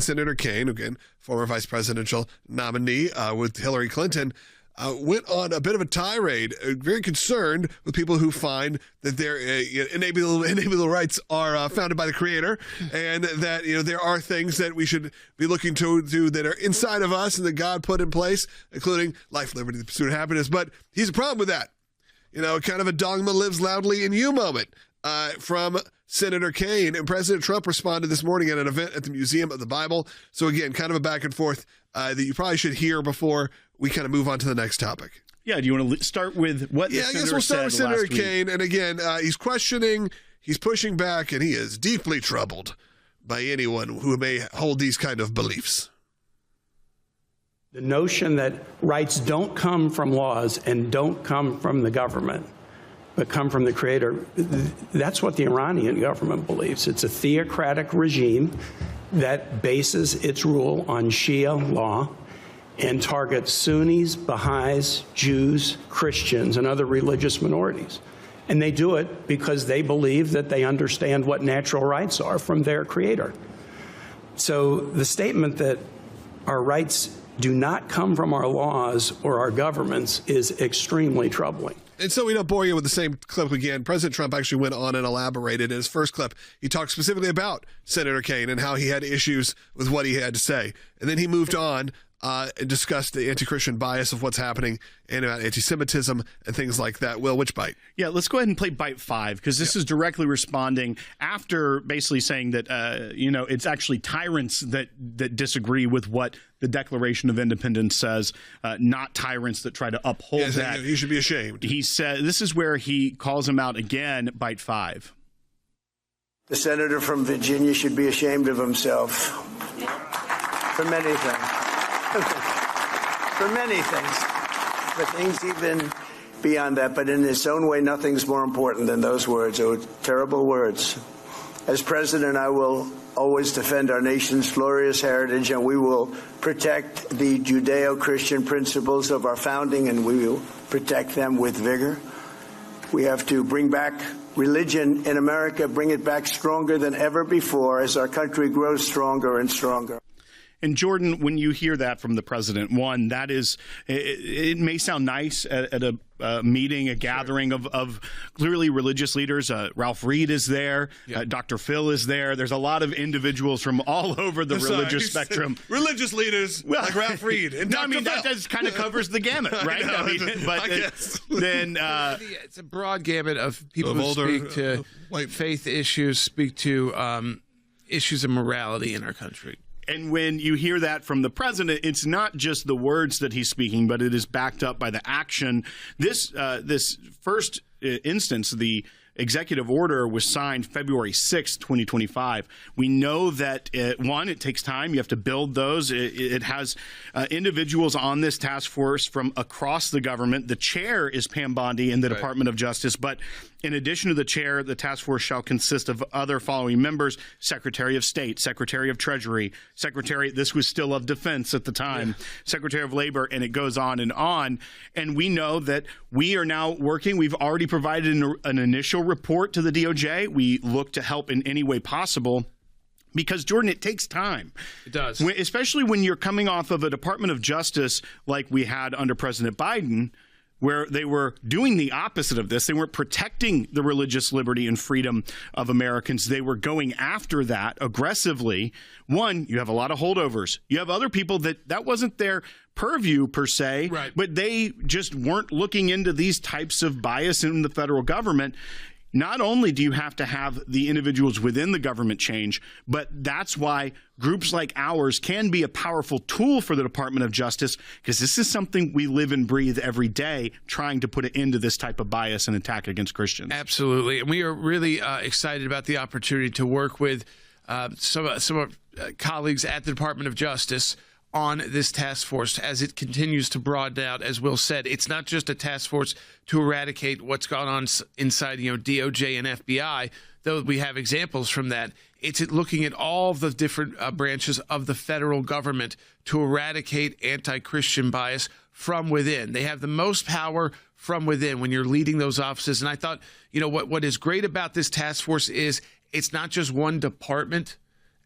Senator Kaine, again, former vice presidential nominee with Hillary Clinton, went on a bit of a tirade, very concerned with people who find that their inalienable rights are founded by the Creator, and that there are things that we should be looking to do that are inside of us and that God put in place, including life, liberty, the pursuit of happiness. But he's a problem with that. Kind of a dogma lives loudly in you moment from Senator Kaine. And President Trump responded this morning at an event at the Museum of the Bible. So again, kind of a back and forth that you probably should hear before we kind of move on to the next topic. Yeah, do you want to start with what the senator said last week? Yeah, I guess we'll start with Senator Kaine. And again, he's questioning, he's pushing back, and he is deeply troubled by anyone who may hold these kind of beliefs. The notion that rights don't come from laws and don't come from the government, but come from the Creator, that's what the Iranian government believes. It's a theocratic regime that bases its rule on Shia law and targets Sunnis, Baha'is, Jews, Christians, and other religious minorities. And they do it because they believe that they understand what natural rights are from their Creator. So the statement that our rights do not come from our laws or our governments is extremely troubling. And so we don't bore you with the same clip again. President Trump actually went on and elaborated. In his first clip, he talked specifically about Senator Kaine and how he had issues with what he had to say. And then he moved on and discussed the anti-Christian bias of what's happening and about anti-Semitism and things like that. Will, which bite? Yeah, let's go ahead and play bite 5, because this is directly responding after basically saying that, it's actually tyrants that disagree with what the Declaration of Independence says, not tyrants that try to uphold that. He should be ashamed. He said, this is where he calls him out again, bite 5. The senator from Virginia should be ashamed of himself for many things. For many things. For things even beyond that. But in its own way, nothing's more important than those words. They were terrible words. As president, I will always defend our nation's glorious heritage, and we will protect the Judeo-Christian principles of our founding, and we will protect them with vigor. We have to bring back religion in America, bring it back stronger than ever before as our country grows stronger and stronger. And Jordan, when you hear that from the president, one, that is, it may sound nice at a meeting, a gathering of clearly religious leaders. Ralph Reed is there. Yeah. Dr. Phil is there. There's a lot of individuals from all over the religious spectrum. Religious leaders like Ralph Reed. And no, I mean, that just kind of covers the gamut, right? It's a broad gamut of people who speak to faith issues, speak to issues of morality in our country. And when you hear that from the president, it's not just the words that he's speaking, but it is backed up by the action. This first instance, the executive order was signed February 6, 2025. We know that, it takes time. You have to build those. It has individuals on this task force from across the government. The chair is Pam Bondi in the Department of Justice, but in addition to the chair, the task force shall consist of other following members: Secretary of State, Secretary of Treasury, Secretary, this was still of Defense at the time, Secretary of Labor, and it goes on. And we know that we are now working. We've already provided an initial report to the DOJ. We look to help in any way possible. Because, Jordan, it takes time. It does. Especially when you're coming off of a Department of Justice like we had under President Biden, where they were doing the opposite of this. They weren't protecting the religious liberty and freedom of Americans. They were going after that aggressively. One, you have a lot of holdovers. You have other people that wasn't their purview per se, but they just weren't looking into these types of bias in the federal government. Not only do you have to have the individuals within the government change, but that's why groups like ours can be a powerful tool for the Department of Justice, because this is something we live and breathe every day, trying to put an end to this type of bias and attack against Christians. Absolutely. And we are really excited about the opportunity to work with some of our colleagues at the Department of Justice on this task force as it continues to broaden out. As Will said, it's not just a task force to eradicate what's gone on inside, DOJ and FBI, though we have examples from that. It's looking at all the different branches of the federal government to eradicate anti-Christian bias from within. They have the most power from within when you're leading those offices. And I thought, what is great about this task force is it's not just one department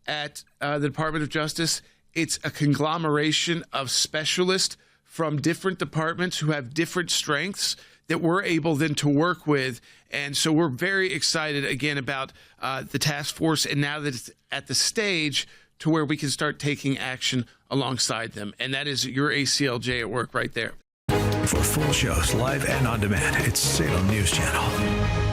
at the Department of Justice, it's a conglomeration of specialists from different departments who have different strengths that we're able then to work with. And so we're very excited, again, about the task force, and now that it's at the stage to where we can start taking action alongside them. And that is your ACLJ at work right there. For full shows, live and on demand, it's Salem News Channel.